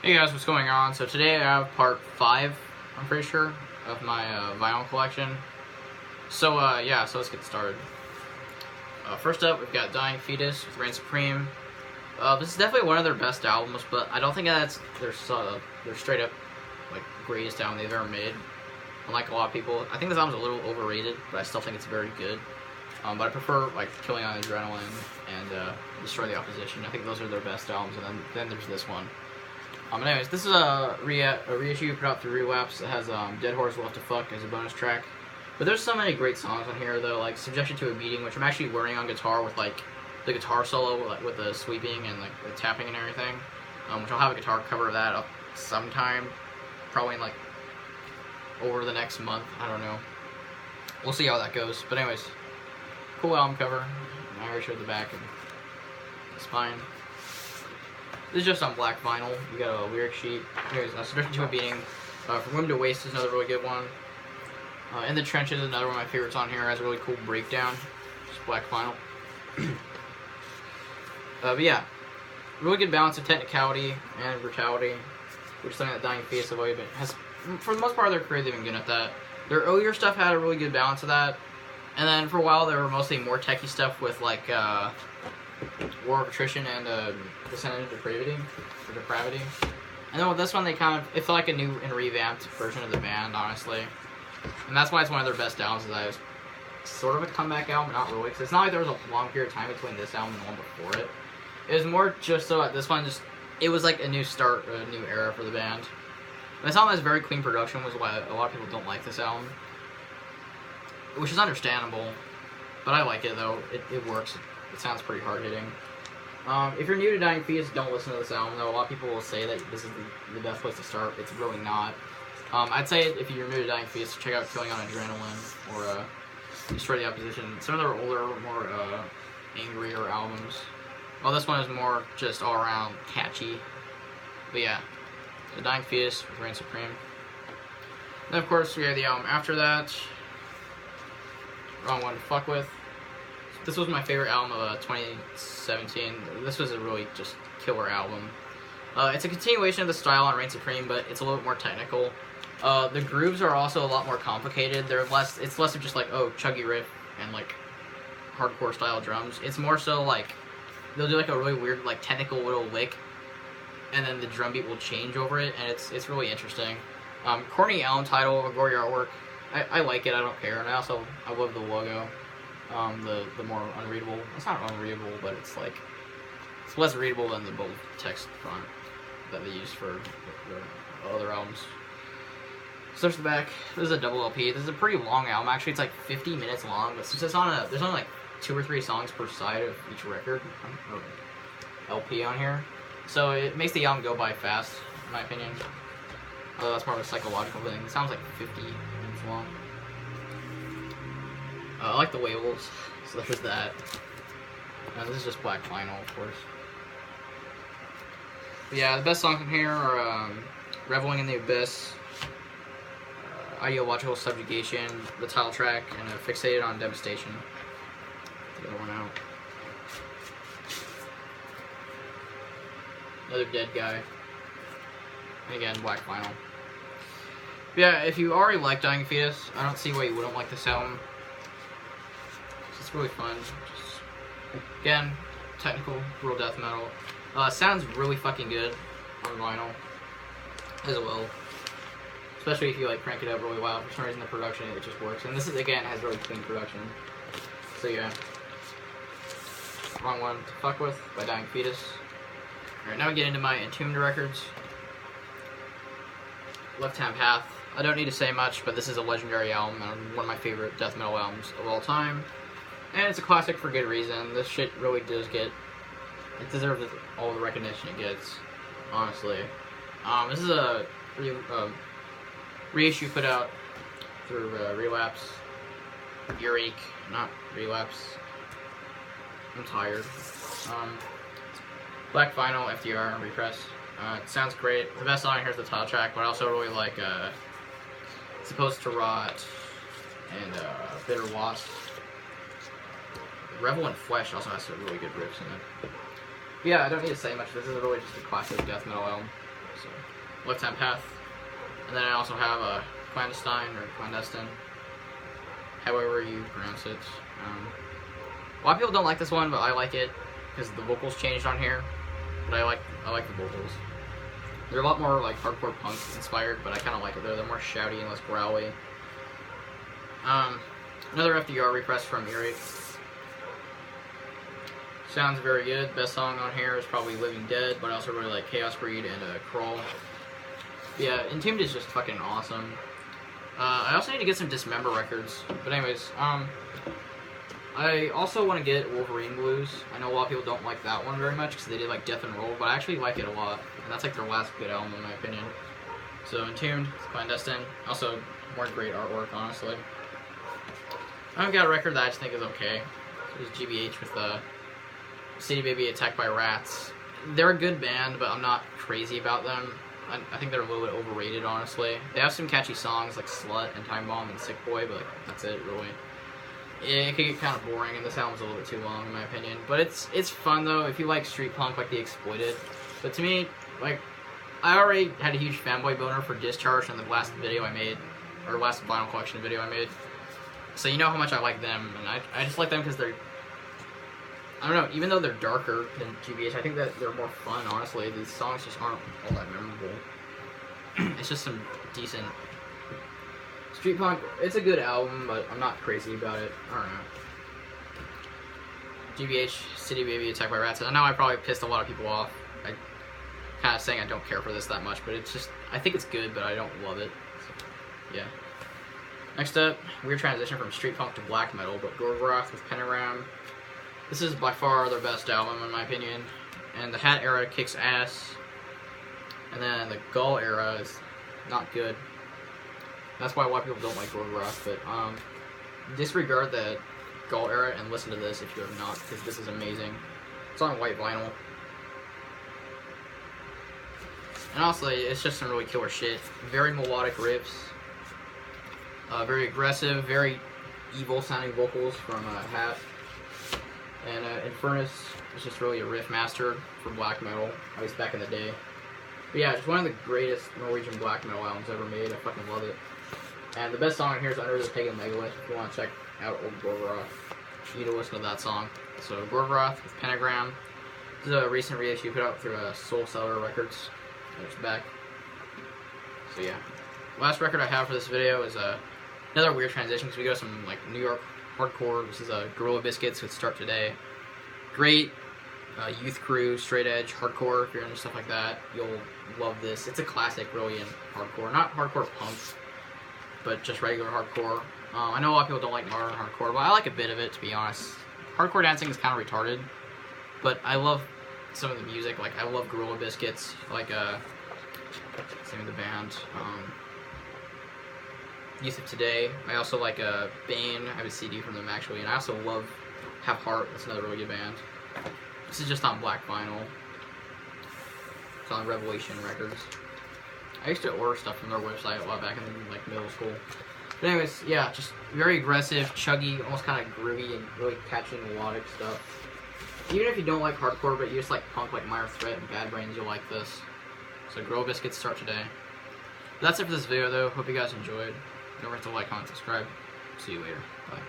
Hey guys, what's going on? So today I have part 5, I'm pretty sure, of my vinyl collection. So so let's get started. First up, we've got Dying Fetus with Reign Supreme. This is definitely one of their best albums, but I don't think that's their straight up like greatest album they've ever made. Unlike a lot of people, I think this album's a little overrated, but I still think it's very good. But I prefer like Killing on Adrenaline and Destroy the Opposition. I think those are their best albums, and then there's this one. Anyways, this is a reissue put out through Relapse. It has Dead Horse Left to Fuck as a bonus track. But there's so many great songs on here, though, like Subjection to a Beating, which I'm actually learning on guitar with, like, the guitar solo, like, with the sweeping and, like, the tapping and everything. Which I'll have a guitar cover of that up sometime. Probably in, like, over the next month. I don't know. We'll see how that goes. But anyways, cool album cover. I already showed the back and the spine. This is just on black vinyl. You got a lyric sheet. Here's Subjection to a Beating. From Womb to Waste is another really good one. In the Trenches is another one of my favorites on here. It has a really cool breakdown. Just black vinyl. But yeah, really good balance of technicality and brutality, which is something that Dying Fetus has, for the most part of their career, they've been good at that. Their earlier stuff had a really good balance of that. And then for a while, they were mostly more techie stuff with like War of Attrition and Descent into Depravity. And then with this one, it felt like a new and revamped version of the band, honestly. And that's why it's one of their best albums. It's sort of a comeback album, not really. Because it's not like there was a long period of time between this album and the one before it. It was more just so that this one it was like a new start, a new era for the band. And this album has very clean production, which is why a lot of people don't like this album. Which is understandable. But I like it, though. It works. It sounds pretty hard-hitting. If you're new to Dying Fetus, don't listen to this album, though. A lot of people will say that this is the best place to start. It's really not. I'd say if you're new to Dying Fetus, check out Killing on Adrenaline or Destroy the Opposition. Some of their older, more angrier albums. Well, this one is more just all-around catchy. But yeah, the Dying Fetus with Reign Supreme. Then, of course, we have the album after that. Wrong One to Fuck With. This was my favorite album of 2017. This was a really just killer album. It's a continuation of the style on Reign Supreme, but it's a little bit more technical. The grooves are also a lot more complicated. It's less of just like, oh, chuggy riff and like hardcore style drums. It's more so like they'll do like a really weird like technical little lick, and then the drum beat will change over it, and it's really interesting. Corny album title, gory artwork. I like it. I don't care, and I love the logo. The more unreadable. It's not unreadable, but it's like it's less readable than the bold text font that they use for the other albums. So there's the back. This is a double LP. This is a pretty long album. Actually, it's like 50 minutes long, but since there's only like 2 or 3 songs per side of each record or LP on here, so it makes the album go by fast, in my opinion. Although that's more of a psychological thing. It sounds like 50 minutes long. I like the labels, so there's that. And this is just black vinyl, of course. But yeah, the best songs from here are Reveling in the Abyss, Ideological Subjugation, the title track, and Fixated on Devastation. The other one out. Another Dead Guy. And again, black vinyl. But yeah, if you already like Dying Fetus, I don't see why you wouldn't like this album. It's really fun. Just, again, technical, real death metal. Sounds really fucking good on vinyl as well. Especially if you like crank it up really loud. For some reason, the production it just works. And this is again has really clean production. So yeah, Wrong One to Fuck With by Dying Fetus. All right, now we get into my Entombed records. Left Hand Path. I don't need to say much, but this is a legendary album and one of my favorite death metal albums of all time. And it's a classic for good reason. This shit really does it deserves all the recognition it gets, honestly. This is a reissue put out through Relapse. Earache, not Relapse. I'm tired. Black vinyl, FDR, repress. It sounds great. The best song here is the title track, but I also really like Supposed to Rot and Bitter Wasp. Revel in Flesh also has some really good riffs in it. But yeah, I don't need to say much. This is really just a classic death metal album. So, Left Hand Path. And then I also have a Clandestine or Clandestine, however you pronounce it. A lot of people don't like this one, but I like it because the vocals changed on here. But I like the vocals. They're a lot more like hardcore punk inspired, but I kind of like it. They're more shouty and less growly. Another FDR repress from Earache. Sounds very good. Best song on here is probably Living Dead, but I also really like Chaos Breed and Crawl. Yeah, Entombed is just fucking awesome. I also need to get some Dismember records. But anyways, I also want to get Wolverine Blues. I know a lot of people don't like that one very much because they did like Death and Roll, but I actually like it a lot. And that's like their last good album in my opinion. So Entombed, Clandestine. Also, more great artwork, honestly. I've got a record that I just think is okay. It's GBH with City Baby Attacked by Rats. They're a good band, but I'm not crazy about them. I think they're a little bit overrated, honestly. They have some catchy songs like Slut and Time Bomb and Sick Boy, but like, that's it, really. It could get kind of boring, and this album's a little bit too long, in my opinion. But it's fun, though, if you like street punk like The Exploited. But to me, like, I already had a huge fanboy boner for Discharge in the last video I made, or last vinyl collection video I made. So you know how much I like them, and I just like them because they're, I don't know, even though they're darker than GBH, I think that they're more fun, honestly. These songs just aren't all that memorable. It's just some decent street punk. It's a good album, but I'm not crazy about it. I don't know. GBH, City Baby, Attacked by Rats. I know I probably pissed a lot of people off. I kind of saying I don't care for this that much, but it's just, I think it's good, but I don't love it. So, yeah. Next up, weird transition from street punk to black metal, but Gorgoroth with Pentagram. This is by far their best album, in my opinion. And the Hat era kicks ass. And then the Gull era is not good. That's why a lot of people don't like Gorgoroth, but disregard the Gull era and listen to this if you have not, because this is amazing. It's on white vinyl. And honestly, it's just some really killer shit. Very melodic riffs. Very aggressive, very evil sounding vocals from Hat. And Infernus is just really a riff master for black metal, at least back in the day. But yeah, it's one of the greatest Norwegian black metal albums ever made. I fucking love it. And the best song on here is Under the Pagan Megalith. If you want to check out old Gorgoroth, you need to listen to that song. So Gorgoroth with Pentagram. This is a recent reissue put out through Soul Cellar Records. It's back. So yeah. Last record I have for this video is another weird transition because we go some like New York hardcore. This is Gorilla Biscuits with Start Today. Great youth crew, straight edge hardcore. If you're into stuff like that, you'll love this. It's a classic, really, in hardcore. Not hardcore punk, but just regular hardcore. I know a lot of people don't like modern hardcore, but I like a bit of it, to be honest. Hardcore dancing is kind of retarded, but I love some of the music. Like, I love Gorilla Biscuits. Like, same with the band. Youth of Today. I also like Bane. I have a CD from them, actually. And I also love Have Heart. That's another really good band. This is just on black vinyl. It's on Revelation Records. I used to order stuff from their website a lot back in like middle school. But anyways, yeah, just very aggressive, chuggy, almost kind of groovy and really catchy melodic stuff. Even if you don't like hardcore, but you just like punk like Minor Threat and Bad Brains, you'll like this. So Gorilla Biscuits Start Today. But that's it for this video, though. Hope you guys enjoyed. Don't forget to like, comment, subscribe. See you later. Bye.